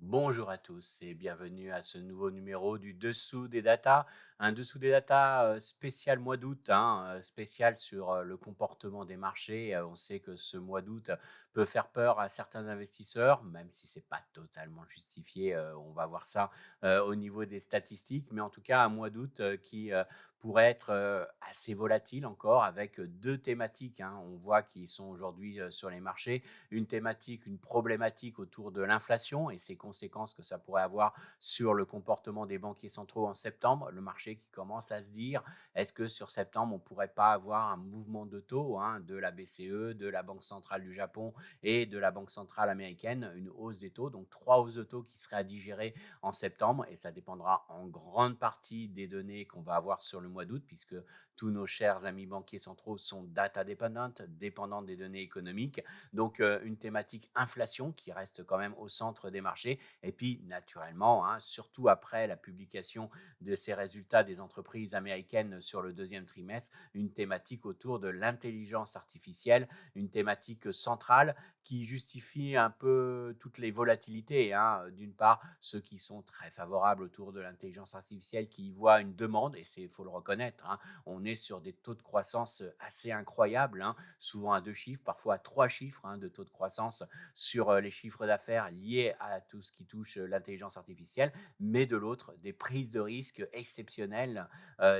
Bonjour à tous et bienvenue à ce nouveau numéro du Dessous des Data. Un Dessous des Data spécial mois d'août, hein, spécial sur le comportement des marchés. On sait que ce mois d'août peut faire peur à certains investisseurs, même si c'est pas totalement justifié. On va voir ça au niveau des statistiques, mais en tout cas un mois d'août qui pourrait être assez volatile encore avec deux thématiques, hein. On voit qui sont aujourd'hui sur les marchés une thématique, une problématique autour de l'inflation et ses conséquences que ça pourrait avoir sur le comportement des banquiers centraux en septembre. Le marché qui commence à se dire, est-ce que sur septembre, on ne pourrait pas avoir un mouvement de taux, hein, de la BCE, de la Banque centrale du Japon et de la Banque centrale américaine, une hausse des taux, donc trois hausses de taux qui seraient à digérer en septembre et ça dépendra en grande partie des données qu'on va avoir sur le mois d'août puisque tous nos chers amis banquiers centraux sont data dépendants, dépendants des données économiques. Donc, une thématique inflation qui reste quand même au centre des marchés. Et puis, naturellement, hein, surtout après la publication de ces résultats des entreprises américaines sur le deuxième trimestre, une thématique autour de l'intelligence artificielle, une thématique centrale qui justifie un peu toutes les volatilités, hein. D'une part, ceux qui sont très favorables autour de l'intelligence artificielle, qui y voient une demande, et il faut le reconnaître, hein, on est sur des taux de croissance assez incroyables, hein, souvent à deux chiffres, parfois à trois chiffres, hein, de taux de croissance sur les chiffres d'affaires liés à tout ce qui touche l'intelligence artificielle, mais de l'autre, des prises de risques exceptionnelles,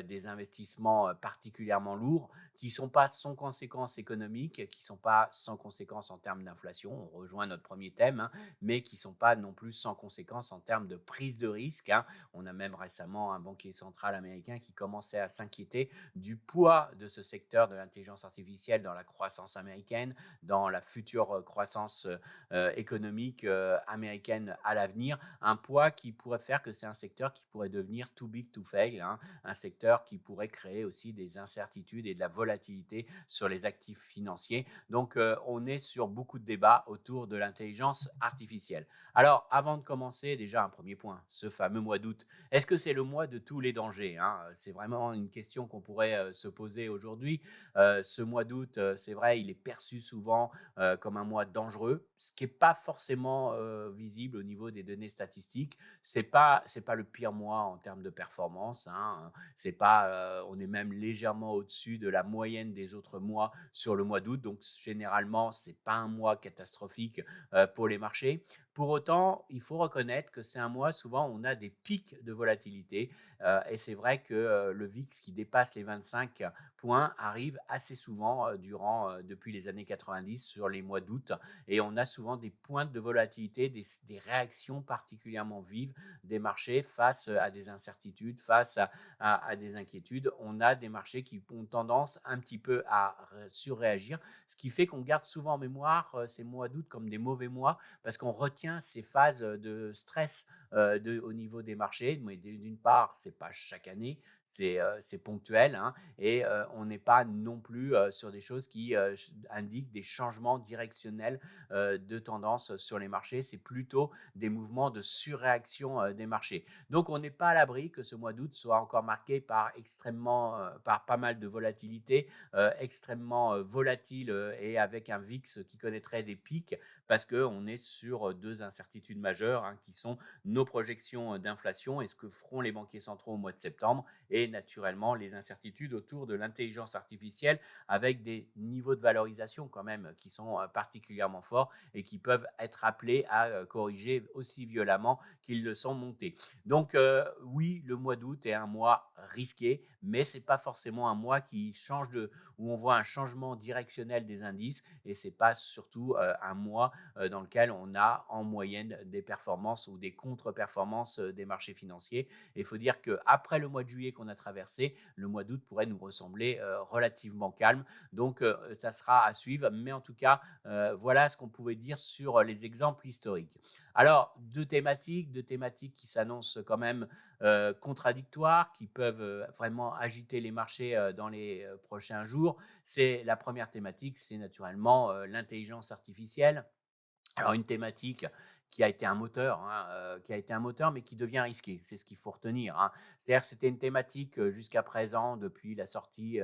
des investissements particulièrement lourds qui ne sont pas sans conséquences économiques, qui ne sont pas sans conséquences en termes d'inflation, on rejoint notre premier thème, hein, mais qui ne sont pas non plus sans conséquences en termes de prise de risque, hein. On a même récemment un banquier central américain qui commençait à s'inquiéter du poids de ce secteur de l'intelligence artificielle dans la croissance américaine, dans la future croissance économique américaine à l'avenir, un poids qui pourrait faire que c'est un secteur qui pourrait devenir too big to fail, hein, un secteur qui pourrait créer aussi des incertitudes et de la volatilité sur les actifs financiers. Donc, on est sur beaucoup de débats autour de l'intelligence artificielle. Alors, avant de commencer, déjà un premier point, ce fameux mois d'août, est-ce que c'est le mois de tous les dangers, hein? C'est vraiment une question qu'on pourrait se poser aujourd'hui. Ce mois d'août, c'est vrai, il est perçu souvent comme un mois dangereux, ce qui n'est pas forcément visible au niveau des données statistiques. C'est pas le pire mois en termes de performance, hein. C'est pas, on est même légèrement au-dessus de la moyenne des autres mois sur le mois d'août. Donc généralement, c'est pas un mois catastrophique pour les marchés. Pour autant, il faut reconnaître que c'est un mois, souvent, on a des pics de volatilité. Et c'est vrai que le VIX qui dépasse les 25 points arrive assez souvent depuis les années 90 sur les mois d'août. Et on a souvent des pointes de volatilité, des réactions particulièrement vives des marchés face à des incertitudes, face à des inquiétudes. On a des marchés qui ont tendance un petit peu à surréagir, ce qui fait qu'on garde souvent en mémoire ces mois d'août comme des mauvais mois parce qu'on retient ces phases de stress au niveau des marchés. Mais d'une part, c'est pas chaque année, c'est ponctuel, hein, et on n'est pas non plus sur des choses qui indiquent des changements directionnels de tendance sur les marchés. C'est plutôt des mouvements de surréaction des marchés. Donc, on n'est pas à l'abri que ce mois d'août soit encore marqué par pas mal de volatilité, extrêmement volatile et avec un VIX qui connaîtrait des pics parce qu'on est sur deux incertitudes majeures, hein, qui sont nos projections d'inflation et ce que feront les banquiers centraux au mois de septembre et naturellement les incertitudes autour de l'intelligence artificielle avec des niveaux de valorisation quand même qui sont particulièrement forts et qui peuvent être appelés à corriger aussi violemment qu'ils le sont montés. Donc oui, le mois d'août est un mois risqué, mais c'est pas forcément un mois où on voit un changement directionnel des indices et c'est pas surtout un mois dans lequel on a en moyenne des performances ou des contre-performances des marchés financiers. Et il faut dire qu'après le mois de juillet qu'on a traversé, le mois d'août pourrait nous ressembler relativement calme. Donc, ça sera à suivre. Mais en tout cas, voilà ce qu'on pouvait dire sur les exemples historiques. Alors, deux thématiques qui s'annoncent quand même contradictoires, qui peuvent vraiment agiter les marchés dans les prochains jours. C'est la première thématique, c'est naturellement l'intelligence artificielle. Alors une thématique qui a été un moteur, hein, qui a été un moteur, mais qui devient risqué. C'est ce qu'il faut retenir, hein. C'est-à-dire que c'était une thématique jusqu'à présent, depuis la sortie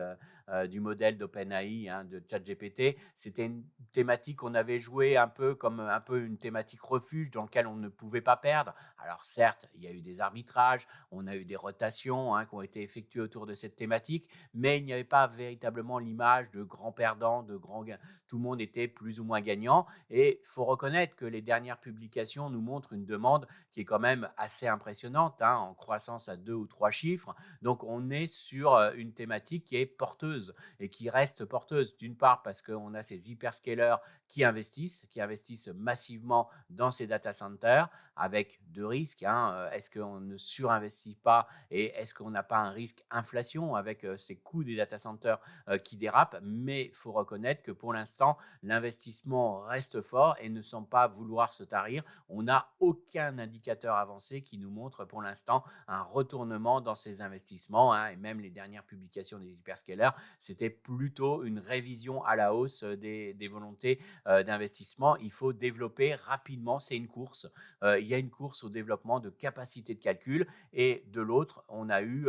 du modèle d'OpenAI, hein, de ChatGPT. C'était une thématique qu'on avait jouée un peu comme un peu une thématique refuge dans laquelle on ne pouvait pas perdre. Alors certes, il y a eu des arbitrages, on a eu des rotations, hein, qui ont été effectuées autour de cette thématique, mais il n'y avait pas véritablement l'image de grands perdants, de grands gagnants. Tout le monde était plus ou moins gagnant. Et il faut reconnaître que les dernières publications nous montrent une demande qui est quand même assez impressionnante, hein, en croissance à 2 ou 3 chiffres. Donc on est sur une thématique qui est porteuse et qui reste porteuse. D'une part parce qu'on a ces hyperscalers qui investissent massivement dans ces data centers avec deux risques, hein. Est-ce qu'on ne surinvestit pas et est-ce qu'on n'a pas un risque inflation avec ces coûts des data centers qui dérapent? Mais il faut reconnaître que pour l'instant, l'investissement reste fort et ne semble pas vouloir se tarir. On n'a aucun indicateur avancé qui nous montre pour l'instant un retournement dans ces investissements, hein, et même les dernières publications des hyperscalers, c'était plutôt une révision à la hausse des volontés d'investissement. Il faut développer rapidement, c'est une course. Il y a une course au développement de capacités de calcul et de l'autre, on a eu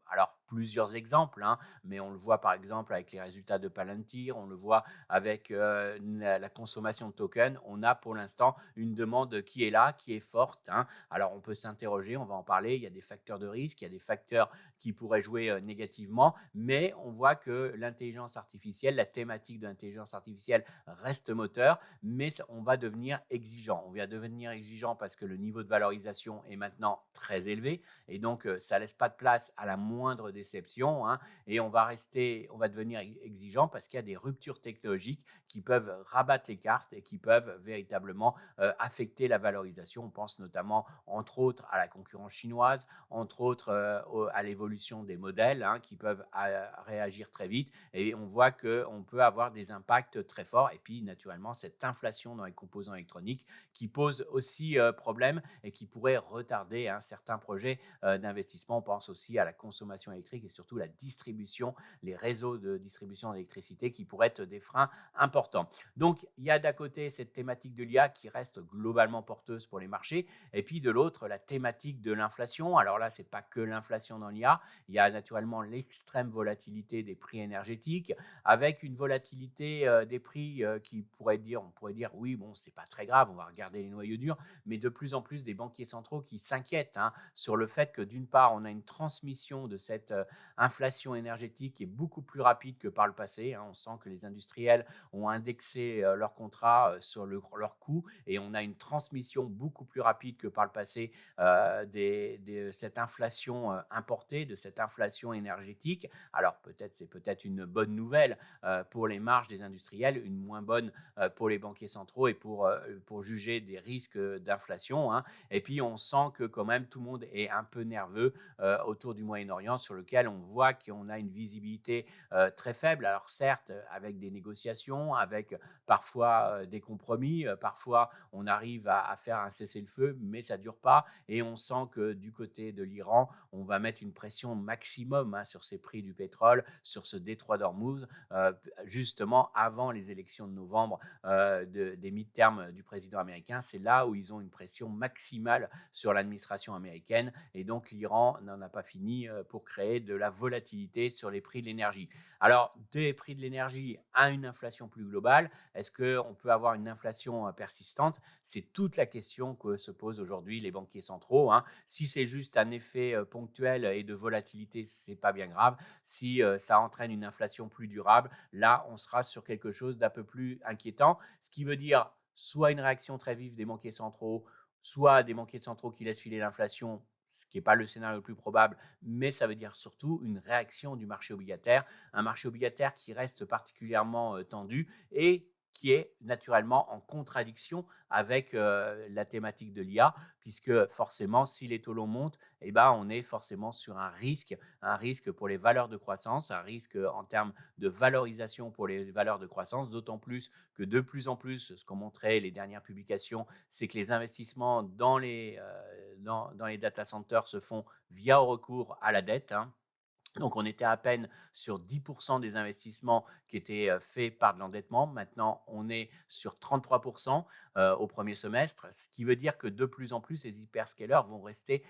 alors plusieurs exemples, hein, mais on le voit par exemple avec les résultats de Palantir, on le voit avec la consommation de tokens. On a pour l'instant une demande qui est là, qui est forte, hein. Alors on peut s'interroger, on va en parler, il y a des facteurs de risque, il y a des facteurs qui pourraient jouer négativement, mais on voit que l'intelligence artificielle, la thématique de l'intelligence artificielle reste moteur, mais on va devenir exigeant. On va devenir exigeant parce que le niveau de valorisation est maintenant très élevé et donc ça ne laisse pas de place à la moindre déception, hein, et on va devenir exigeant parce qu'il y a des ruptures technologiques qui peuvent rabattre les cartes et qui peuvent véritablement affecter la valorisation. On pense notamment, entre autres, à la concurrence chinoise, entre autres à l'évolution des modèles, hein, qui peuvent réagir très vite et on voit qu'on peut avoir des impacts très forts. Et puis, naturellement, cette inflation dans les composants électroniques qui pose aussi problème et qui pourrait retarder, hein, certains projets d'investissement. On pense aussi à la consommation électrique et surtout la distribution, les réseaux de distribution d'électricité qui pourraient être des freins importants. Donc, il y a d'un côté cette thématique de l'IA qui reste globalement porteuse pour les marchés et puis de l'autre, la thématique de l'inflation. Alors là, ce n'est pas que l'inflation dans l'IA, il y a naturellement l'extrême volatilité des prix énergétiques avec une volatilité des prix on pourrait dire oui, bon, c'est pas très grave, on va regarder les noyaux durs, mais de plus en plus des banquiers centraux qui s'inquiètent, hein, sur le fait que d'une part, on a une transmission de cette inflation énergétique qui est beaucoup plus rapide que par le passé, hein. On sent que les industriels ont indexé leurs contrats sur leur coût et on a une transmission beaucoup plus rapide que par le passé de cette inflation importée, de cette inflation énergétique. Alors c'est peut-être une bonne nouvelle pour les marges des industriels, une moins bonne pour les banquiers centraux et pour juger des risques d'inflation, hein. Et puis on sent que quand même tout le monde est un peu nerveux autour du Moyen-Orient sur lequel on voit qu'on a une visibilité très faible. Alors certes, avec des négociations, avec parfois des compromis, parfois on arrive à faire un cessez-le-feu, mais ça ne dure pas. Et on sent que du côté de l'Iran, on va mettre une pression maximum, hein, sur ces prix du pétrole, sur ce détroit d'Ormuz, justement avant les élections de novembre des midterms du président américain. C'est là où ils ont une pression maximale sur l'administration américaine. Et donc l'Iran n'en a pas fini pour créer de la volatilité sur les prix de l'énergie. Alors, des prix de l'énergie à une inflation plus globale, est-ce qu'on peut avoir une inflation persistante? C'est toute la question que se posent aujourd'hui les banquiers centraux, hein. Si c'est juste un effet ponctuel et de volatilité, c'est pas bien grave. Si ça entraîne une inflation plus durable, là, on sera sur quelque chose d'un peu plus inquiétant, ce qui veut dire soit une réaction très vive des banquiers centraux, soit des banquiers centraux qui laissent filer l'inflation, ce qui n'est pas le scénario le plus probable, mais ça veut dire surtout une réaction du marché obligataire, un marché obligataire qui reste particulièrement tendu et qui est naturellement en contradiction avec la thématique de l'IA, puisque forcément, si les taux longs montent, eh ben, on est forcément sur un risque pour les valeurs de croissance, un risque en termes de valorisation pour les valeurs de croissance, d'autant plus que de plus en plus, ce qu'ont montré les dernières publications, c'est que les investissements dans les data centers se font via recours à la dette, hein. Donc, on était à peine sur 10% des investissements qui étaient faits par de l'endettement. Maintenant, on est sur 33% au premier semestre, ce qui veut dire que de plus en plus, les hyperscalers vont rester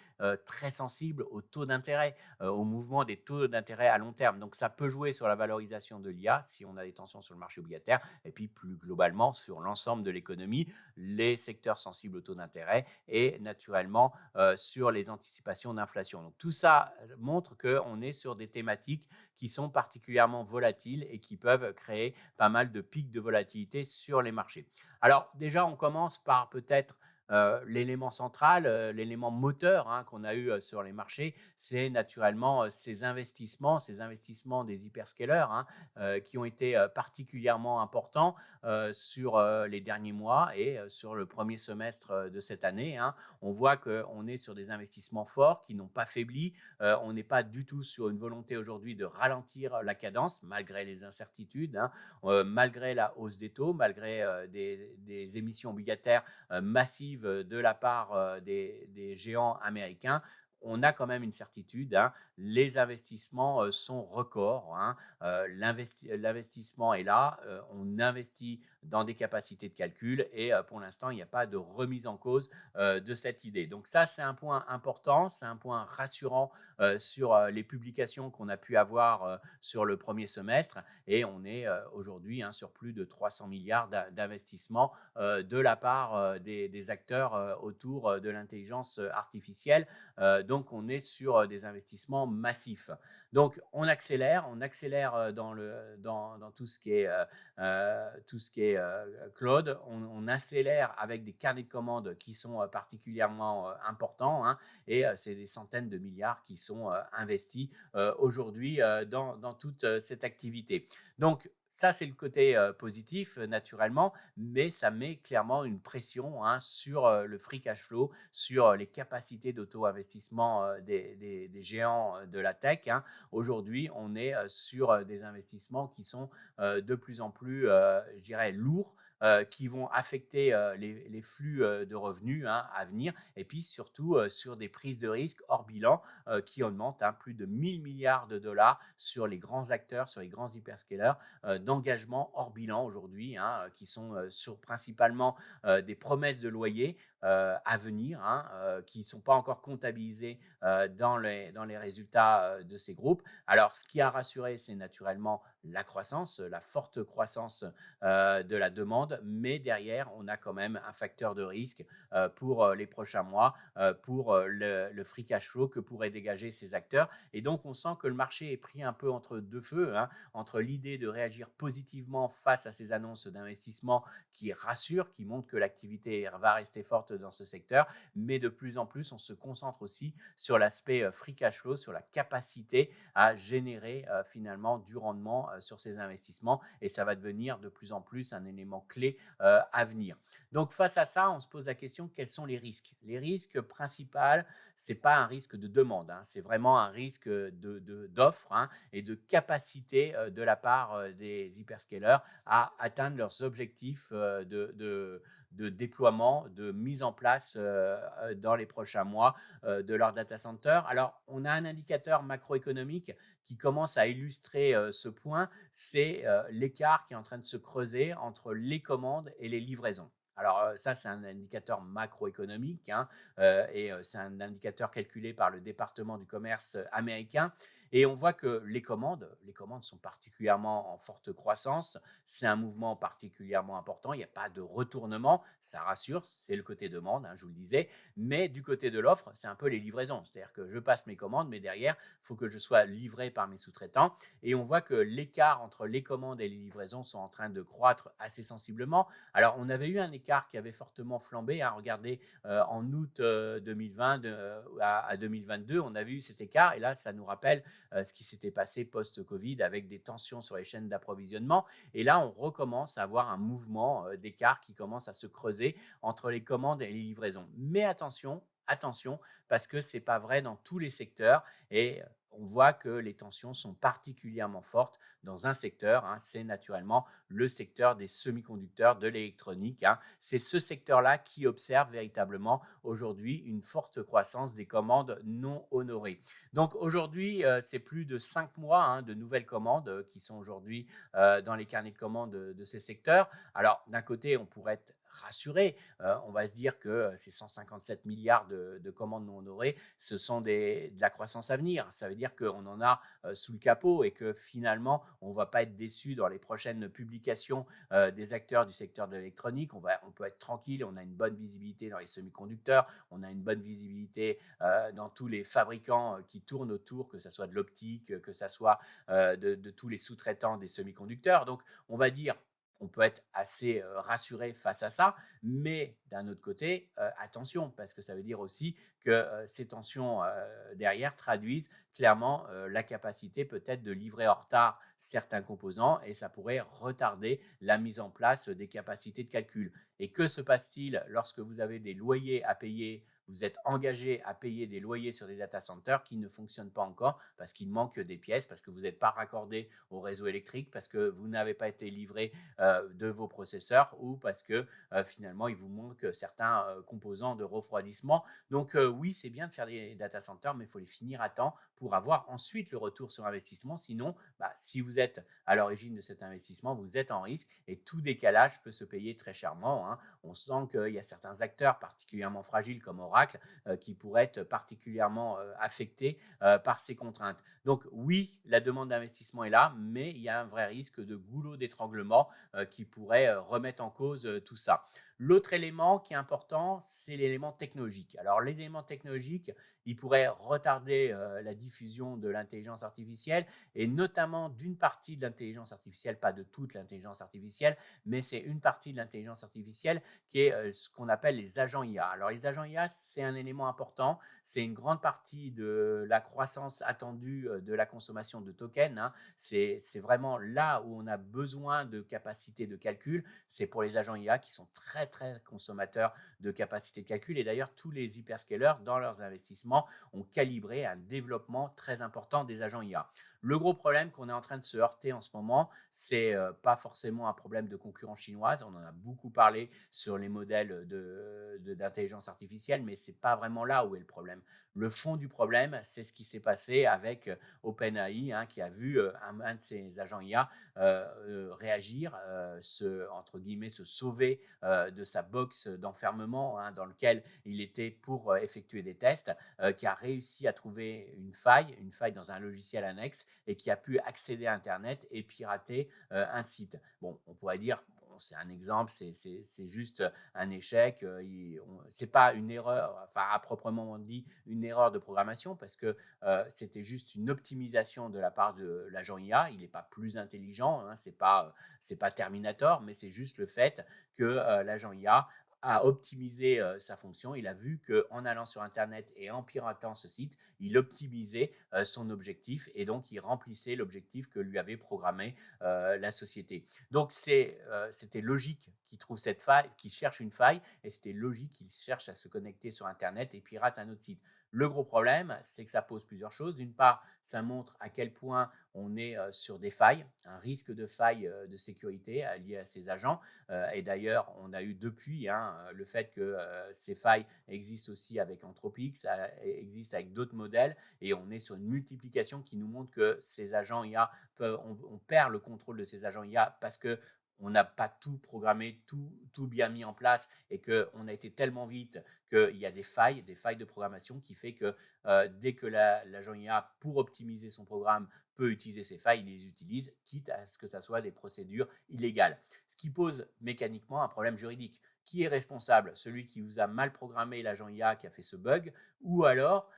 très sensibles aux taux d'intérêt, au mouvement des taux d'intérêt à long terme. Donc, ça peut jouer sur la valorisation de l'IA si on a des tensions sur le marché obligataire, et puis plus globalement sur l'ensemble de l'économie, les secteurs sensibles aux taux d'intérêt et naturellement sur les anticipations d'inflation. Donc, tout ça montre qu'on est sur des thématiques qui sont particulièrement volatiles et qui peuvent créer pas mal de pics de volatilité sur les marchés. Alors déjà, on commence par peut-être l'élément central, l'élément moteur qu'on a eu sur les marchés, c'est naturellement ces investissements des hyperscalers qui ont été particulièrement importants sur les derniers mois et sur le premier semestre de cette année. On voit qu'on est sur des investissements forts qui n'ont pas faibli. On n'est pas du tout sur une volonté aujourd'hui de ralentir la cadence, malgré les incertitudes, malgré la hausse des taux, malgré des émissions obligataires massives de la part des géants américains. On a quand même une certitude, les investissements sont records. L'investissement est là, on investit dans des capacités de calcul et pour l'instant, il n'y a pas de remise en cause de cette idée. Donc ça, c'est un point important, c'est un point rassurant sur les publications qu'on a pu avoir sur le premier semestre et on est aujourd'hui sur plus de 300 milliards d'investissements de la part des acteurs autour de l'intelligence artificielle. Donc, on est sur des investissements massifs. Donc, on accélère dans tout ce qui est cloud. On accélère avec des carnets de commandes qui sont particulièrement importants et c'est des centaines de milliards qui sont investis aujourd'hui dans toute cette activité. Donc, ça, c'est le côté positif, naturellement, mais ça met clairement une pression sur le free cash flow, sur les capacités d'auto-investissement des géants de la tech. Aujourd'hui, on est sur des investissements qui sont de plus en plus, je dirais, lourds, qui vont affecter les flux de revenus à venir, et puis surtout sur des prises de risque hors bilan qui augmentent plus de 1000 milliards de dollars sur les grands acteurs, sur les grands hyperscalers d'engagement hors bilan aujourd'hui, qui sont sur principalement des promesses de loyer à venir, qui ne sont pas encore comptabilisées dans les résultats de ces groupes. Alors, ce qui a rassuré, c'est naturellement la croissance, la forte croissance de la demande, mais derrière, on a quand même un facteur de risque pour les prochains mois, pour le free cash flow que pourraient dégager ces acteurs. Et donc, on sent que le marché est pris un peu entre deux feux, entre l'idée de réagir positivement face à ces annonces d'investissement qui rassurent, qui montrent que l'activité va rester forte dans ce secteur, mais de plus en plus, on se concentre aussi sur l'aspect free cash flow, sur la capacité à générer finalement du rendement sur ces investissements, et ça va devenir de plus en plus un élément clé à venir. Donc face à ça, on se pose la question, quels sont les risques? Les risques principaux, c'est pas un risque de demande, c'est vraiment un risque d'offre et de capacité de la part des hyperscalers à atteindre leurs objectifs de déploiement, de mise en place dans les prochains mois de leur data center. Alors, on a un indicateur macroéconomique qui commence à illustrer ce point, c'est l'écart qui est en train de se creuser entre les commandes et les livraisons. Alors ça, c'est un indicateur macroéconomique et c'est un indicateur calculé par le département du commerce américain. Et on voit que les commandes sont particulièrement en forte croissance. C'est un mouvement particulièrement important. Il n'y a pas de retournement. Ça rassure, c'est le côté demande, je vous le disais. Mais du côté de l'offre, c'est un peu les livraisons. C'est-à-dire que je passe mes commandes, mais derrière, il faut que je sois livré par mes sous-traitants. Et on voit que l'écart entre les commandes et les livraisons sont en train de croître assez sensiblement. Alors, on avait eu un écart qui avait fortement flambé. Regardez, en août 2020 à 2022, on avait eu cet écart. Et là, ça nous rappelle ce qui s'était passé post-Covid avec des tensions sur les chaînes d'approvisionnement. Et là, on recommence à avoir un mouvement d'écart qui commence à se creuser entre les commandes et les livraisons. Mais attention, parce que ce n'est pas vrai dans tous les secteurs. Et on voit que les tensions sont particulièrement fortes dans un secteur, hein, c'est naturellement le secteur des semi-conducteurs, de l'électronique, hein. C'est ce secteur-là qui observe véritablement aujourd'hui une forte croissance des commandes non honorées. Donc aujourd'hui, c'est plus de 5 mois, hein, de nouvelles commandes qui sont aujourd'hui dans les carnets de commandes de ces secteurs. Alors d'un côté, on pourrait être rassuré. On va se dire que ces 157 milliards de commandes non honorées, ce sont de la croissance à venir. Ça veut dire qu'on en a sous le capot et que finalement, on ne va pas être déçu dans les prochaines publications des acteurs du secteur de l'électronique. On peut être tranquille, on a une bonne visibilité dans les semi-conducteurs, on a une bonne visibilité dans tous les fabricants qui tournent autour, que ce soit de l'optique, que ce soit de tous les sous-traitants des semi-conducteurs. Donc, on va dire on peut être assez rassuré face à ça, mais d'un autre côté, attention, parce que ça veut dire aussi que ces tensions derrière traduisent clairement la capacité peut-être de livrer en retard certains composants et ça pourrait retarder la mise en place des capacités de calcul. Et que se passe-t-il lorsque vous avez des loyers à payer? Vous êtes engagé à payer des loyers sur des data centers qui ne fonctionnent pas encore parce qu'il manque des pièces, parce que vous n'êtes pas raccordé au réseau électrique, parce que vous n'avez pas été livré de vos processeurs ou parce que finalement il vous manque certains composants de refroidissement. Donc oui, c'est bien de faire des data centers, mais il faut les finir à temps pour avoir ensuite le retour sur investissement. Sinon, si vous êtes à l'origine de cet investissement, vous êtes en risque et tout décalage peut se payer très chèrement, hein. On sent qu'il y a certains acteurs particulièrement fragiles comme Oracle qui pourraient être particulièrement affectés par ces contraintes. Donc oui, la demande d'investissement est là, mais il y a un vrai risque de goulot d'étranglement qui pourrait remettre en cause tout ça. L'autre élément qui est important, c'est l'élément technologique. Alors l'élément technologique, il pourrait retarder la diffusion de l'intelligence artificielle et notamment d'une partie de l'intelligence artificielle, pas de toute l'intelligence artificielle, mais c'est une partie de l'intelligence artificielle qui est ce qu'on appelle les agents IA. Alors les agents IA, c'est un élément important, c'est une grande partie de la croissance attendue de la consommation de tokens, hein. C'est vraiment là où on a besoin de capacités de calcul. C'est pour les agents IA qui sont très, très consommateurs de capacités de calcul. Et d'ailleurs, tous les hyperscalers, dans leurs investissements, ont calibré un développement très important des agents IA. Le gros problème qu'on est en train de se heurter en ce moment, c'est pas forcément un problème de concurrence chinoise. On en a beaucoup parlé sur les modèles d'intelligence artificielle, mais c'est pas vraiment là où est le problème. Le fond du problème, c'est ce qui s'est passé avec OpenAI, hein, qui a vu un de ses agents IA réagir, entre guillemets, se sauver de sa box d'enfermement, hein, dans lequel il était pour effectuer des tests, qui a réussi à trouver une faille dans un logiciel annexe et qui a pu accéder à Internet et pirater un site. Bon, on pourrait dire, bon, c'est un exemple, c'est juste un échec, c'est pas une erreur, enfin à proprement dit, une erreur de programmation parce que c'était juste une optimisation de la part de l'agent IA. Il n'est pas plus intelligent, hein, c'est pas Terminator, mais c'est juste le fait que l'agent IA a optimisé sa fonction. Il a vu qu'en allant sur Internet et en piratant ce site, il optimisait son objectif et donc il remplissait l'objectif que lui avait programmé la société. Donc c'était logique qu'il trouve cette faille, qu'il cherche une faille et c'était logique qu'il cherche à se connecter sur Internet et pirate un autre site. Le gros problème, c'est que ça pose plusieurs choses. D'une part, ça montre à quel point on est sur des failles, un risque de faille de sécurité lié à ces agents. Et d'ailleurs, on a eu depuis, hein, le fait que ces failles existent aussi avec Anthropic, ça existe avec d'autres modèles, et on est sur une multiplication qui nous montre que ces agents IA, on perd le contrôle de ces agents IA parce que on n'a pas tout programmé, tout bien mis en place et qu'on a été tellement vite qu'il y a des failles de programmation qui fait que dès que l'agent IA, pour optimiser son programme, peut utiliser ces failles, il les utilise, quitte à ce que ça soit des procédures illégales. Ce qui pose mécaniquement un problème juridique. Qui est responsable? Celui qui vous a mal programmé l'agent IA qui a fait ce bug, ou alors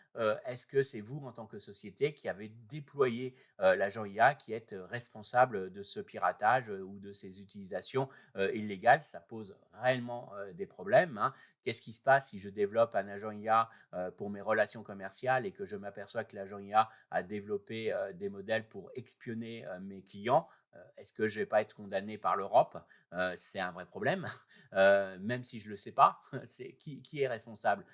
est-ce que c'est vous en tant que société qui avez déployé l'agent IA qui est responsable de ce piratage ou de ces utilisations illégales? Ça pose réellement des problèmes, hein. Qu'est-ce qui se passe si je développe un agent IA pour mes relations commerciales et que je m'aperçois que l'agent IA a développé des modèles pour espionner mes clients? Est-ce que je ne vais pas être condamné par l'Europe? C'est un vrai problème, même si je ne le sais pas, c'est qui est responsable?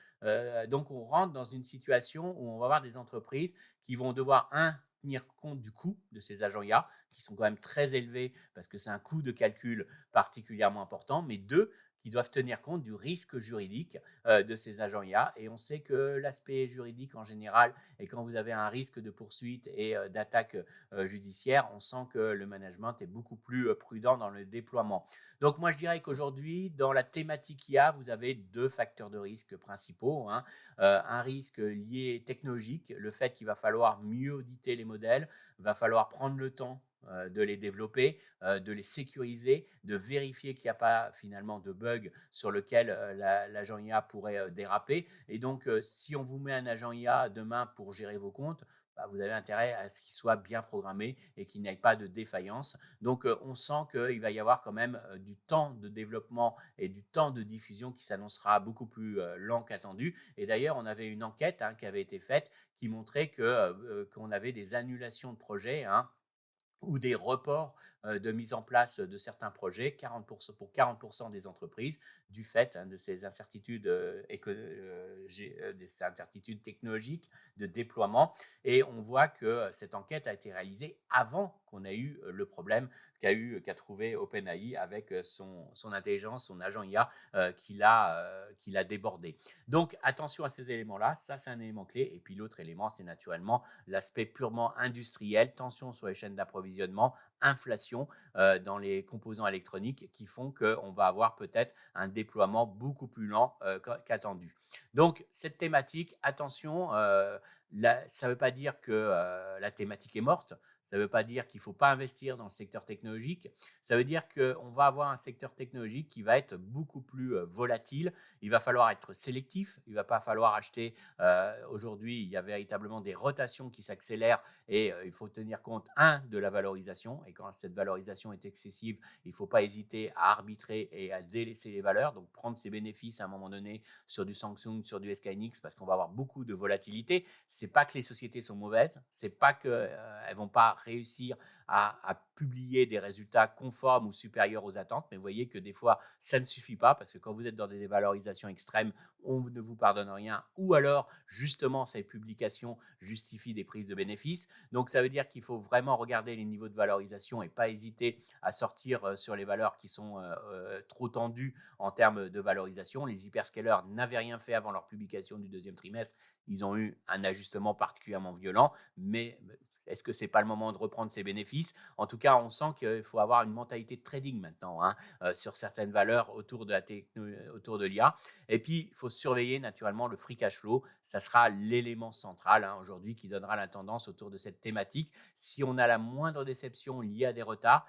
Donc on rentre dans une situation où on va avoir des entreprises qui vont devoir, un, tenir compte du coût de ces agents IA, qui sont quand même très élevés parce que c'est un coût de calcul particulièrement important, mais deux, qui doivent tenir compte du risque juridique de ces agents IA. Et on sait que l'aspect juridique en général, et quand vous avez un risque de poursuite et d'attaque judiciaire, on sent que le management est beaucoup plus prudent dans le déploiement. Donc moi, je dirais qu'aujourd'hui, dans la thématique IA, vous avez deux facteurs de risque principaux, hein. Un risque lié technologique, le fait qu'il va falloir mieux auditer les modèles, va falloir prendre le temps de les développer, de les sécuriser, de vérifier qu'il n'y a pas finalement de bug sur lequel l'agent IA pourrait déraper. Et donc, si on vous met un agent IA demain pour gérer vos comptes, bah, vous avez intérêt à ce qu'il soit bien programmé et qu'il n'y ait pas de défaillance. Donc, on sent qu'il va y avoir quand même du temps de développement et du temps de diffusion qui s'annoncera beaucoup plus lent qu'attendu. Et d'ailleurs, on avait une enquête qui avait été faite qui montrait qu'on avait des annulations de projets, hein, ou des reports de mise en place de certains projets, 40% pour 40% des entreprises, du fait de ces incertitudes, des incertitudes technologiques de déploiement. Et on voit que cette enquête a été réalisée avant qu'on ait eu le problème qu'a trouvé OpenAI avec son intelligence, son agent IA qui l'a débordé. Donc attention à ces éléments-là, ça c'est un élément clé. Et puis l'autre élément, c'est naturellement l'aspect purement industriel, tension sur les chaînes d'approvisionnement, inflation dans les composants électroniques qui font qu'on va avoir peut-être un déploiement beaucoup plus lent qu'attendu. Donc cette thématique, attention, ça ne veut pas dire que la thématique est morte. Ça ne veut pas dire qu'il ne faut pas investir dans le secteur technologique. Ça veut dire qu'on va avoir un secteur technologique qui va être beaucoup plus volatile. Il va falloir être sélectif. Il ne va pas falloir acheter. Aujourd'hui, il y a véritablement des rotations qui s'accélèrent et il faut tenir compte, de la valorisation. Et quand cette valorisation est excessive, il ne faut pas hésiter à arbitrer et à délaisser les valeurs. Donc, prendre ses bénéfices à un moment donné sur du Samsung, sur du SK hynix, parce qu'on va avoir beaucoup de volatilité. C'est pas que les sociétés sont mauvaises, c'est pas qu'elles ne vont pas réussir à publier des résultats conformes ou supérieurs aux attentes, mais vous voyez que des fois, ça ne suffit pas, parce que quand vous êtes dans des dévalorisations extrêmes, on ne vous pardonne rien, ou alors, justement, ces publications justifient des prises de bénéfices. Donc, ça veut dire qu'il faut vraiment regarder les niveaux de valorisation et pas hésiter à sortir sur les valeurs qui sont trop tendues en termes de valorisation. Les hyperscalers n'avaient rien fait avant leur publication du deuxième trimestre. Ils ont eu un ajustement particulièrement violent, mais est-ce que ce n'est pas le moment de reprendre ses bénéfices? En tout cas, on sent qu'il faut avoir une mentalité de trading maintenant sur certaines valeurs autour de l'IA. Et puis, il faut surveiller naturellement le free cash flow. Ça sera l'élément central aujourd'hui qui donnera la tendance autour de cette thématique. Si on a la moindre déception liée à des retards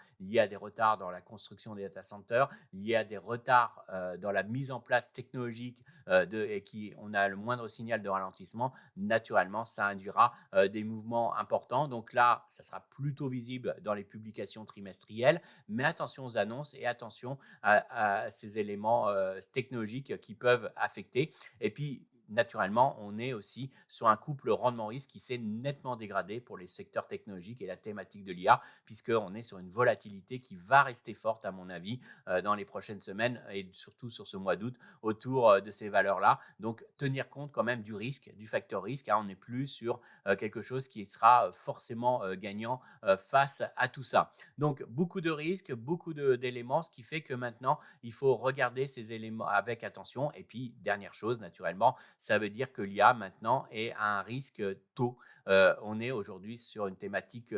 dans la construction des data centers, liés à des retards dans la mise en place technologique et on a le moindre signal de ralentissement, naturellement, ça induira des mouvements importants. Donc là, ça sera plutôt visible dans les publications trimestrielles, mais attention aux annonces et attention à ces éléments technologiques qui peuvent affecter. Et puis, naturellement, on est aussi sur un couple rendement-risque qui s'est nettement dégradé pour les secteurs technologiques et la thématique de l'IA, puisqu'on est sur une volatilité qui va rester forte, à mon avis, dans les prochaines semaines et surtout sur ce mois d'août autour de ces valeurs-là. Donc, tenir compte quand même du risque, du facteur risque. On n'est plus sur quelque chose qui sera forcément gagnant face à tout ça. Donc, beaucoup de risques, beaucoup d'éléments, ce qui fait que maintenant, il faut regarder ces éléments avec attention. Et puis, dernière chose, naturellement, ça veut dire que l'IA maintenant est à un risque taux. On est aujourd'hui sur une thématique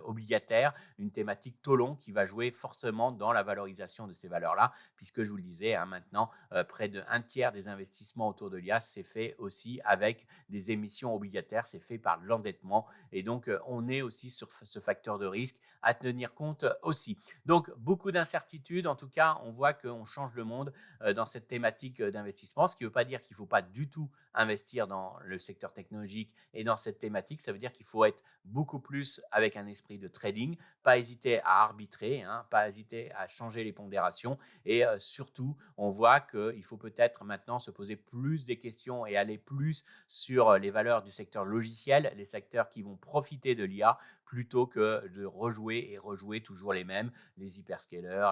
obligataire, une thématique taux long qui va jouer forcément dans la valorisation de ces valeurs-là, puisque je vous le disais, maintenant, près d'un tiers des investissements autour de l'IA, c'est fait aussi avec des émissions obligataires, c'est fait par l'endettement. Et donc, on est aussi sur ce facteur de risque à tenir compte aussi. Donc, beaucoup d'incertitudes. En tout cas, on voit qu'on change le monde dans cette thématique d'investissement, ce qui ne veut pas dire qu'il ne faut pas du tout investir dans le secteur technologique et dans cette thématique. Ça veut dire qu'il faut être beaucoup plus avec un esprit de trading, pas hésiter à arbitrer, hein, pas hésiter à changer les pondérations et surtout, on voit qu'il faut peut-être maintenant se poser plus des questions et aller plus sur les valeurs du secteur logiciel, les secteurs qui vont profiter de l'IA plutôt que de rejouer et rejouer toujours les mêmes, les hyperscalers,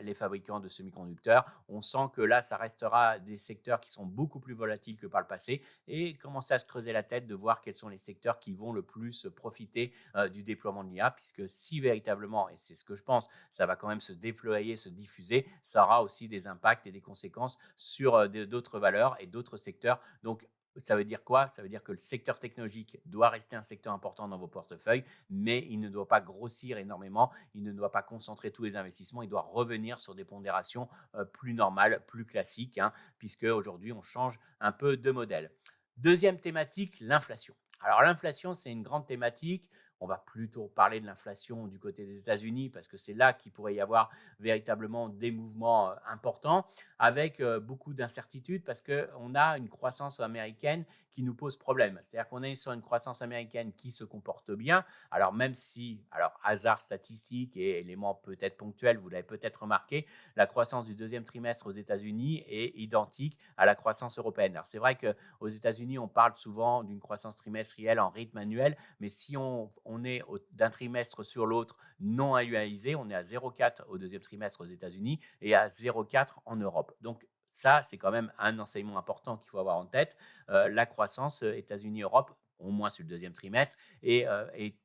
les fabricants de semi-conducteurs. On sent que là, ça restera des secteurs qui sont beaucoup plus volatiles que par le passé et commencer à se creuser la tête de voir quels sont les secteurs qui vont le plus profiter du déploiement de l'IA, puisque si véritablement, et c'est ce que je pense, ça va quand même se déployer, se diffuser, ça aura aussi des impacts et des conséquences sur d'autres valeurs et d'autres secteurs. Donc, ça veut dire quoi? Ça veut dire que le secteur technologique doit rester un secteur important dans vos portefeuilles, mais il ne doit pas grossir énormément, il ne doit pas concentrer tous les investissements, il doit revenir sur des pondérations plus normales, plus classiques, hein, puisque aujourd'hui on change un peu de modèle. Deuxième thématique, l'inflation. Alors l'inflation, c'est une grande thématique. On va plutôt parler de l'inflation du côté des États-Unis parce que c'est là qu'il pourrait y avoir véritablement des mouvements importants avec beaucoup d'incertitudes parce qu'on a une croissance américaine qui nous pose problème. C'est-à-dire qu'on est sur une croissance américaine qui se comporte bien. Alors même si, alors hasard statistique et éléments peut-être ponctuels, vous l'avez peut-être remarqué, la croissance du deuxième trimestre aux États-Unis est identique à la croissance européenne. Alors c'est vrai qu'aux États-Unis, on parle souvent d'une croissance trimestrielle en rythme annuel, mais si on est d'un trimestre sur l'autre non annualisé, on est à 0,4 au deuxième trimestre aux États-Unis et à 0,4 en Europe. Donc ça, c'est quand même un enseignement important qu'il faut avoir en tête. La croissance États-Unis-Europe, au moins sur le deuxième trimestre, est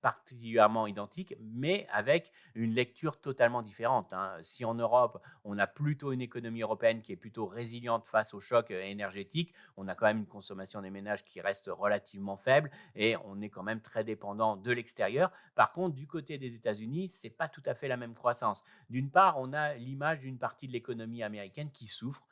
particulièrement identique, mais avec une lecture totalement différente, hein. Si en Europe, on a plutôt une économie européenne qui est plutôt résiliente face aux chocs énergétiques, on a quand même une consommation des ménages qui reste relativement faible et on est quand même très dépendant de l'extérieur. Par contre, du côté des États-Unis, ce n'est pas tout à fait la même croissance. D'une part, on a l'image d'une partie de l'économie américaine qui souffre.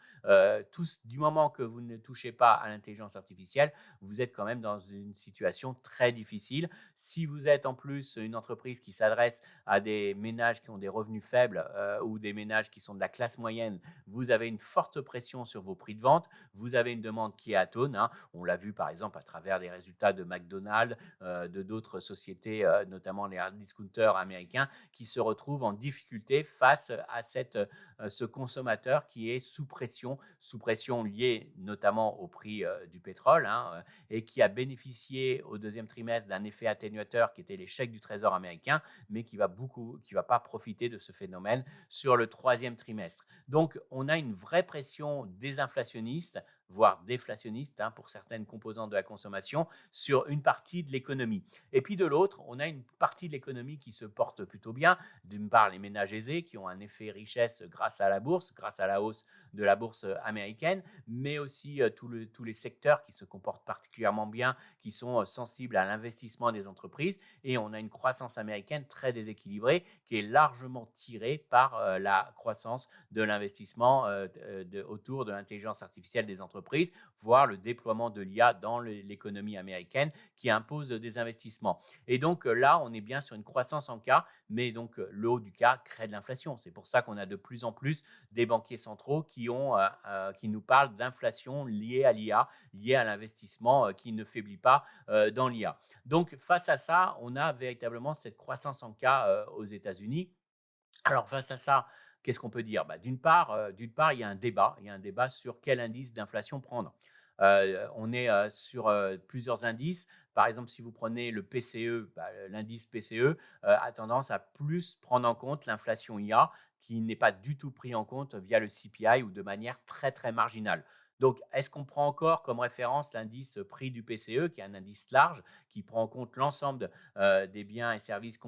Du moment que vous ne touchez pas à l'intelligence artificielle, vous êtes quand même dans une situation très difficile. Si vous êtes en plus une entreprise qui s'adresse à des ménages qui ont des revenus faibles ou des ménages qui sont de la classe moyenne, vous avez une forte pression sur vos prix de vente, vous avez une demande qui est atone, hein. On l'a vu par exemple à travers des résultats de McDonald's, de d'autres sociétés, notamment les hard discounters américains, qui se retrouvent en difficulté face à ce consommateur qui est sous pression liée notamment au prix du pétrole, hein, et qui a bénéficié au deuxième trimestre d'un effet atténuateur qui était les chèques du Trésor américain, mais qui va pas profiter de ce phénomène sur le troisième trimestre. Donc, on a une vraie pression désinflationniste, voire déflationniste, hein, pour certaines composantes de la consommation, sur une partie de l'économie. Et puis de l'autre, on a une partie de l'économie qui se porte plutôt bien. D'une part, les ménages aisés qui ont un effet richesse grâce à la bourse, grâce à la hausse de la bourse américaine, mais aussi tous les secteurs qui se comportent particulièrement bien, qui sont sensibles à l'investissement des entreprises. Et on a une croissance américaine très déséquilibrée qui est largement tirée par la croissance de l'investissement autour de l'intelligence artificielle des entreprises, voire le déploiement de l'IA dans l'économie américaine qui impose des investissements. Et donc là, on est bien sur une croissance en K, mais donc le haut du K crée de l'inflation. C'est pour ça qu'on a de plus en plus des banquiers centraux qui nous parlent d'inflation liée à l'IA, liée à l'investissement qui ne faiblit pas dans l'IA. Donc face à ça, on a véritablement cette croissance en K aux États-Unis. Alors face à ça, qu'est-ce qu'on peut dire? D'une part, il y a un débat. Il y a un débat sur quel indice d'inflation prendre. On est sur plusieurs indices. Par exemple, si vous prenez le PCE, l'indice PCE a tendance à plus prendre en compte l'inflation IA qui n'est pas du tout pris en compte via le CPI ou de manière très, très marginale. Donc, est-ce qu'on prend encore comme référence l'indice prix du PCE, qui est un indice large, qui prend en compte l'ensemble des biens et services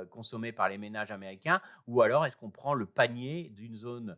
consommés par les ménages américains, ou alors est-ce qu'on prend le panier d'une zone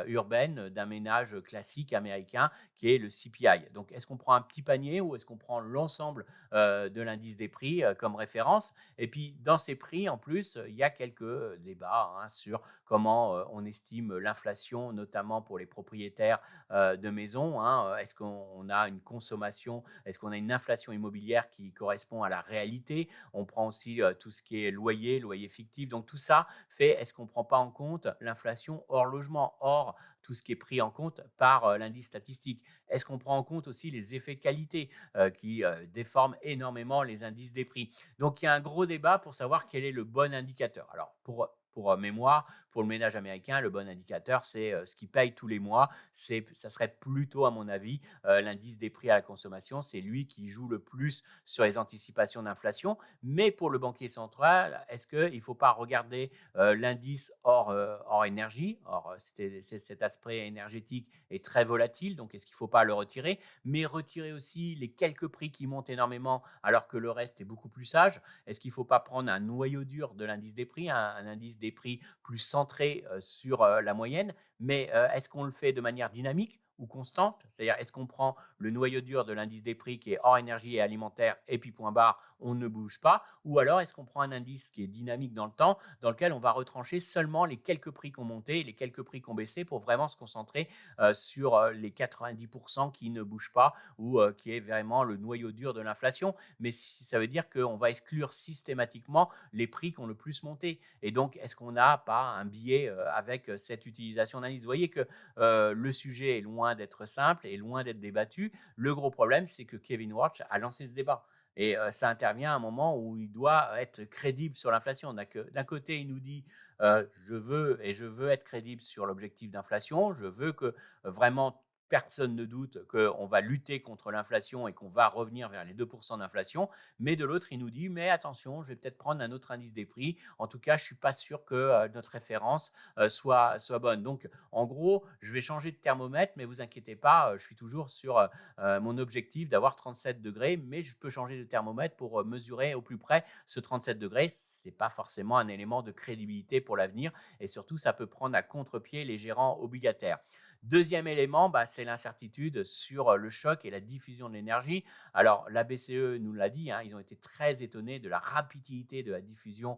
urbaine d'un ménage classique américain qui est le CPI? Donc, est-ce qu'on prend un petit panier ou est-ce qu'on prend l'ensemble de l'indice des prix comme référence? Et puis, dans ces prix, en plus, il y a quelques débats, hein, sur comment on estime l'inflation, notamment pour les propriétaires de maisons maison, hein, est-ce qu'on a une consommation, est-ce qu'on a une inflation immobilière qui correspond à la réalité? On prend aussi tout ce qui est loyer, loyer fictif. Donc tout ça fait, est-ce qu'on ne prend pas en compte l'inflation hors logement, hors tout ce qui est pris en compte par l'indice statistique? Est-ce qu'on prend en compte aussi les effets de qualité qui déforment énormément les indices des prix? Donc il y a un gros débat pour savoir quel est le bon indicateur. Alors pour mémoire, pour le ménage américain, le bon indicateur, c'est ce qu'il paye tous les mois. Ça serait plutôt, à mon avis, l'indice des prix à la consommation. C'est lui qui joue le plus sur les anticipations d'inflation. Mais pour le banquier central, est-ce qu'il ne faut pas regarder l'indice hors énergie? Or, cet aspect énergétique est très volatile, donc est-ce qu'il ne faut pas le retirer? Mais retirer aussi les quelques prix qui montent énormément alors que le reste est beaucoup plus sage. Est-ce qu'il ne faut pas prendre un noyau dur de l'indice des prix, un indice des prix plus centré sur la moyenne? Mais est-ce qu'on le fait de manière dynamique ou constante? C'est-à-dire, est-ce qu'on prend le noyau dur de l'indice des prix qui est hors énergie et alimentaire et puis point barre, on ne bouge pas? Ou alors, est-ce qu'on prend un indice qui est dynamique dans le temps, dans lequel on va retrancher seulement les quelques prix qui ont monté et les quelques prix qui ont baissé pour vraiment se concentrer sur les 90% qui ne bougent pas ou qui est vraiment le noyau dur de l'inflation? Mais ça veut dire qu'on va exclure systématiquement les prix qui ont le plus monté. Et donc, est-ce qu'on n'a pas un biais avec cette utilisation d'indices? Vous voyez que le sujet est loin d'être simple et loin d'être débattu. Le gros problème, c'est que Kevin Warsh a lancé ce débat. Et ça intervient à un moment où il doit être crédible sur l'inflation. D'un côté, il nous dit je veux être crédible sur l'objectif d'inflation. Je veux que vraiment personne ne doute qu'on va lutter contre l'inflation et qu'on va revenir vers les 2% d'inflation. Mais de l'autre, il nous dit, mais attention, je vais peut-être prendre un autre indice des prix. En tout cas, je ne suis pas sûr que notre référence soit bonne. Donc, en gros, je vais changer de thermomètre, mais vous inquiétez pas, je suis toujours sur mon objectif d'avoir 37 degrés, mais je peux changer de thermomètre pour mesurer au plus près ce 37 degrés. Ce n'est pas forcément un élément de crédibilité pour l'avenir et surtout, ça peut prendre à contre-pied les gérants obligataires. Deuxième élément, c'est l'incertitude sur le choc et la diffusion de l'énergie. Alors, la BCE nous l'a dit, hein, ils ont été très étonnés de la rapidité de la diffusion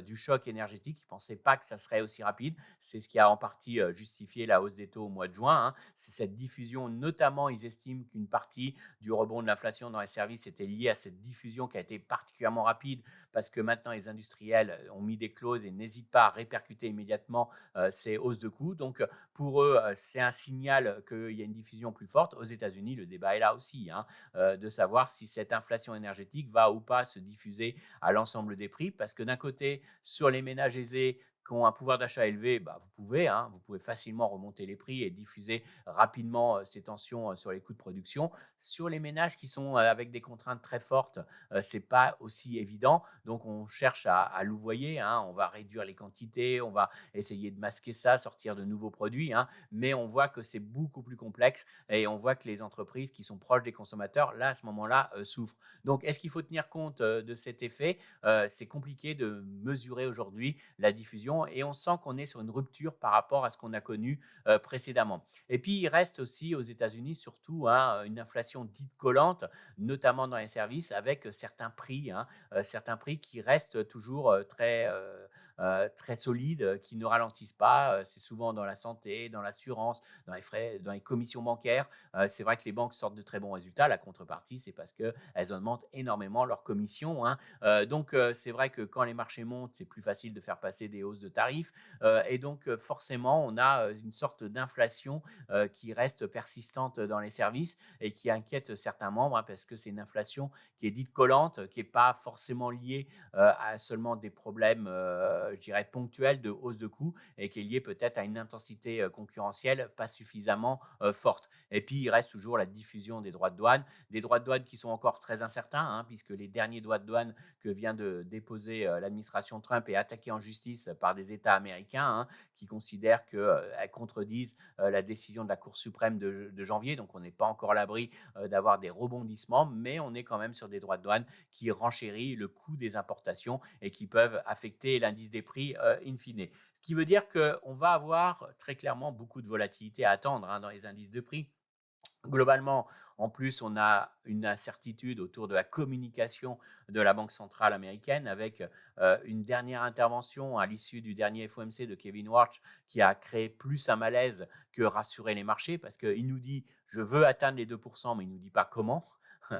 du choc énergétique. Ils ne pensaient pas que ça serait aussi rapide. C'est ce qui a en partie justifié la hausse des taux au mois de juin, hein. C'est cette diffusion, notamment, ils estiment qu'une partie du rebond de l'inflation dans les services était liée à cette diffusion qui a été particulièrement rapide parce que maintenant, les industriels ont mis des clauses et n'hésitent pas à répercuter immédiatement ces hausses de coûts. Donc, pour eux, c'est un signal qu'il y a une diffusion plus forte. Aux États-Unis, le débat est là aussi, hein, de savoir si cette inflation énergétique va ou pas se diffuser à l'ensemble des prix. Parce que d'un côté, sur les ménages aisés qui ont un pouvoir d'achat élevé, vous pouvez facilement remonter les prix et diffuser rapidement ces tensions sur les coûts de production. Sur les ménages qui sont avec des contraintes très fortes, ce n'est pas aussi évident. Donc, on cherche à louvoyer, hein, on va réduire les quantités, on va essayer de masquer ça, sortir de nouveaux produits, hein, mais on voit que c'est beaucoup plus complexe et on voit que les entreprises qui sont proches des consommateurs, là, à ce moment-là, souffrent. Donc, est-ce qu'il faut tenir compte de cet effet? C'est compliqué de mesurer aujourd'hui la diffusion et on sent qu'on est sur une rupture par rapport à ce qu'on a connu précédemment. Et puis, il reste aussi aux États-Unis surtout, hein, une inflation dite collante, notamment dans les services, avec certains prix qui restent toujours très solides, qui ne ralentissent pas. C'est souvent dans la santé, dans l'assurance, dans les frais, dans les commissions bancaires. C'est vrai que les banques sortent de très bons résultats. La contrepartie, c'est parce qu'elles augmentent énormément leurs commissions, hein. Donc, c'est vrai que quand les marchés montent, c'est plus facile de faire passer des hausses de tarifs. Et donc, forcément, on a une sorte d'inflation qui reste persistante dans les services et qui inquiète certains membres, hein, parce que c'est une inflation qui est dite collante, qui n'est pas forcément liée à seulement des problèmes, je dirais, ponctuels de hausse de coûts et qui est liée peut-être à une intensité concurrentielle pas suffisamment forte. Et puis, il reste toujours la diffusion des droits de douane qui sont encore très incertains, hein, puisque les derniers droits de douane que vient de déposer l'administration Trump est attaquée en justice par des États américains, hein, qui considèrent qu'elles contredisent la décision de la Cour suprême de janvier. Donc, on n'est pas encore à l'abri d'avoir des rebondissements, mais on est quand même sur des droits de douane qui renchérissent le coût des importations et qui peuvent affecter l'indice des prix in fine. Ce qui veut dire qu'on va avoir très clairement beaucoup de volatilité à attendre, hein, dans les indices de prix. Globalement, en plus, on a une incertitude autour de la communication de la Banque centrale américaine avec une dernière intervention à l'issue du dernier FOMC de Kevin Warsh qui a créé plus un malaise que rassurer les marchés parce qu'il nous dit je veux atteindre les 2%, mais il ne nous dit pas comment.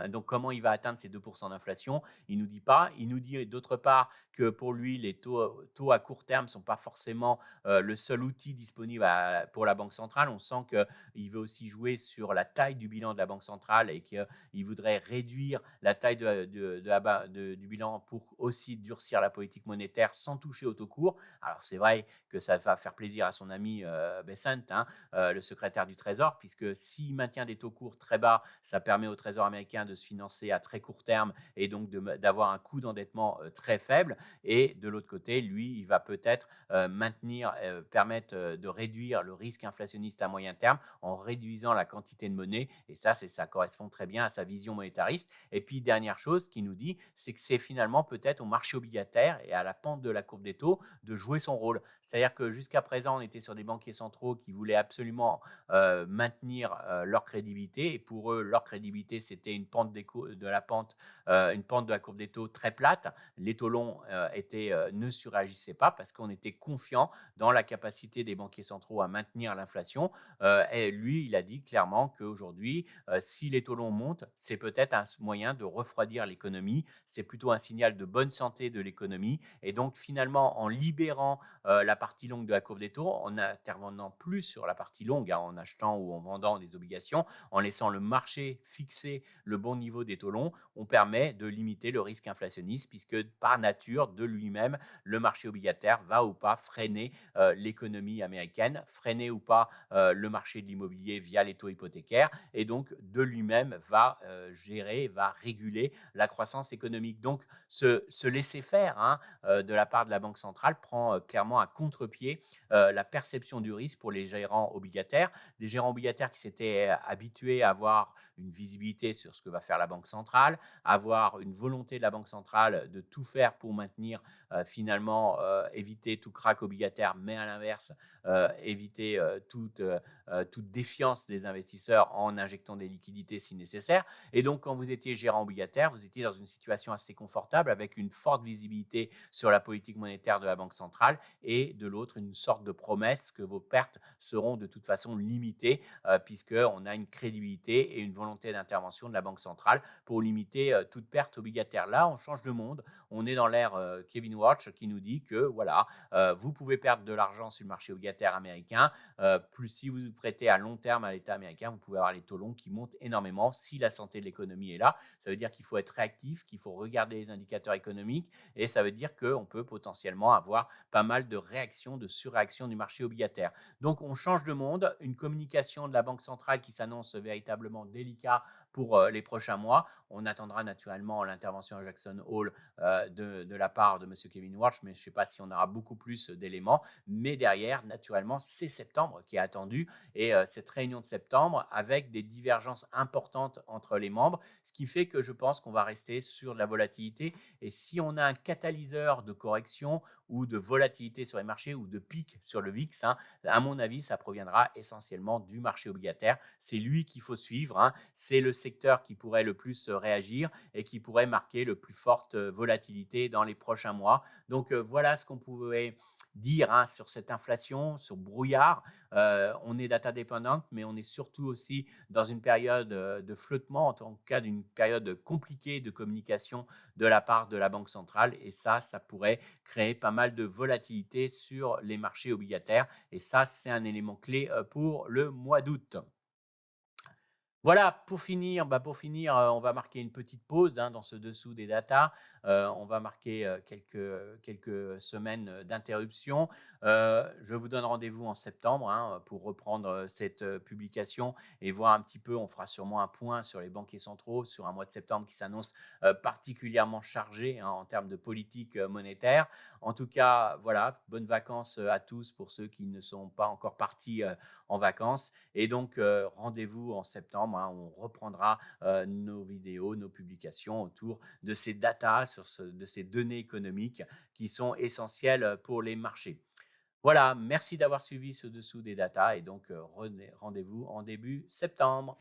Donc, comment il va atteindre ces 2% d'inflation? Il ne nous dit pas. Il nous dit d'autre part que pour lui, les taux à court terme ne sont pas forcément le seul outil disponible pour la Banque centrale. On sent qu'il veut aussi jouer sur la taille du bilan de la Banque centrale et qu'il voudrait réduire la taille du bilan pour aussi durcir la politique monétaire sans toucher au taux court. Alors, c'est vrai que ça va faire plaisir à son ami Bessent, hein, le secrétaire du Trésor, puisque s'il maintient des taux courts très bas, ça permet au Trésor américain de se financer à très court terme et donc d'avoir un coût d'endettement très faible. Et de l'autre côté, lui, il va peut-être permettre de réduire le risque inflationniste à moyen terme en réduisant la quantité de monnaie. Et ça correspond très bien à sa vision monétariste. Et puis, dernière chose qu'il nous dit, c'est que c'est finalement peut-être au marché obligataire et à la pente de la courbe des taux de jouer son rôle. C'est-à-dire que jusqu'à présent, on était sur des banquiers centraux qui voulaient absolument maintenir leur crédibilité. Et pour eux, leur crédibilité, c'était une pente une pente de la courbe des taux très plate. Les taux longs ne surréagissaient pas parce qu'on était confiant dans la capacité des banquiers centraux à maintenir l'inflation. Et lui, il a dit clairement qu'aujourd'hui, si les taux longs montent, c'est peut-être un moyen de refroidir l'économie. C'est plutôt un signal de bonne santé de l'économie. Et donc, finalement, en libérant la partie longue de la courbe des taux, en n'intervenant plus sur la partie longue, hein, en achetant ou en vendant des obligations, en laissant le marché fixer le bon niveau des taux longs, on permet de limiter le risque inflationniste puisque par nature de lui-même, le marché obligataire va ou pas freiner l'économie américaine, freiner ou pas le marché de l'immobilier via les taux hypothécaires et donc de lui-même va gérer, va réguler la croissance économique. Donc ce laisser-faire de la part de la Banque centrale prend clairement à contre-pied la perception du risque pour les gérants obligataires. Des gérants obligataires qui s'étaient habitués à avoir une visibilité sur ce que va faire la Banque centrale, avoir une volonté de la Banque centrale de tout faire pour maintenir finalement éviter tout krach obligataire, mais à l'inverse éviter toute défiance des investisseurs en injectant des liquidités si nécessaire. Et donc, quand vous étiez gérant obligataire, vous étiez dans une situation assez confortable avec une forte visibilité sur la politique monétaire de la Banque centrale et de l'autre, une sorte de promesse que vos pertes seront de toute façon limitées puisqu'on a une crédibilité et une volonté d'intervention de la Banque centrale pour limiter toute perte obligataire. Là, on change de monde. On est dans l'ère Kevin Warsh qui nous dit que voilà, vous pouvez perdre de l'argent sur le marché obligataire américain. Plus si vous prêtez à long terme à l'État américain, vous pouvez avoir les taux longs qui montent énormément si la santé de l'économie est là. Ça veut dire qu'il faut être réactif, qu'il faut regarder les indicateurs économiques et ça veut dire qu'on peut potentiellement avoir pas mal de réactions, de surréactions du marché obligataire. Donc, on change de monde, une communication de la Banque centrale qui s'annonce véritablement délicat pour les prochains mois. On attendra naturellement l'intervention à Jackson Hole de la part de M. Kevin Warsh, mais je ne sais pas si on aura beaucoup plus d'éléments. Mais derrière, naturellement, c'est septembre qui est attendu et cette réunion de septembre avec des divergences importantes entre les membres, ce qui fait que je pense qu'on va rester sur de la volatilité. Et si on a un catalyseur de correction ou de volatilité sur les marchés ou de pic sur le VIX, à mon avis, ça proviendra essentiellement du marché obligataire. C'est lui qu'il faut suivre. C'est le secteur qui pourrait le plus réagir et qui pourrait marquer le plus forte volatilité dans les prochains mois. Donc voilà ce qu'on pouvait dire sur cette inflation, sur brouillard. On est data dépendante, mais on est surtout aussi dans une période de flottement, en tout cas d'une période compliquée de communication de la part de la Banque centrale. Et ça pourrait créer pas mal de volatilité sur les marchés obligataires. Et ça, c'est un élément clé pour le mois d'août. Voilà, on va marquer une petite pause dans ce dessous des datas. On va marquer quelques semaines d'interruption. Je vous donne rendez-vous en septembre pour reprendre cette publication et voir un petit peu. On fera sûrement un point sur les banquiers centraux sur un mois de septembre qui s'annonce particulièrement chargé en termes de politique monétaire. En tout cas, voilà, bonnes vacances à tous pour ceux qui ne sont pas encore partis en vacances. Et donc, rendez-vous en septembre. On reprendra nos vidéos, nos publications autour de ces datas, de ces données économiques qui sont essentielles pour les marchés. Voilà, merci d'avoir suivi ce dessous des datas et donc rendez-vous en début septembre.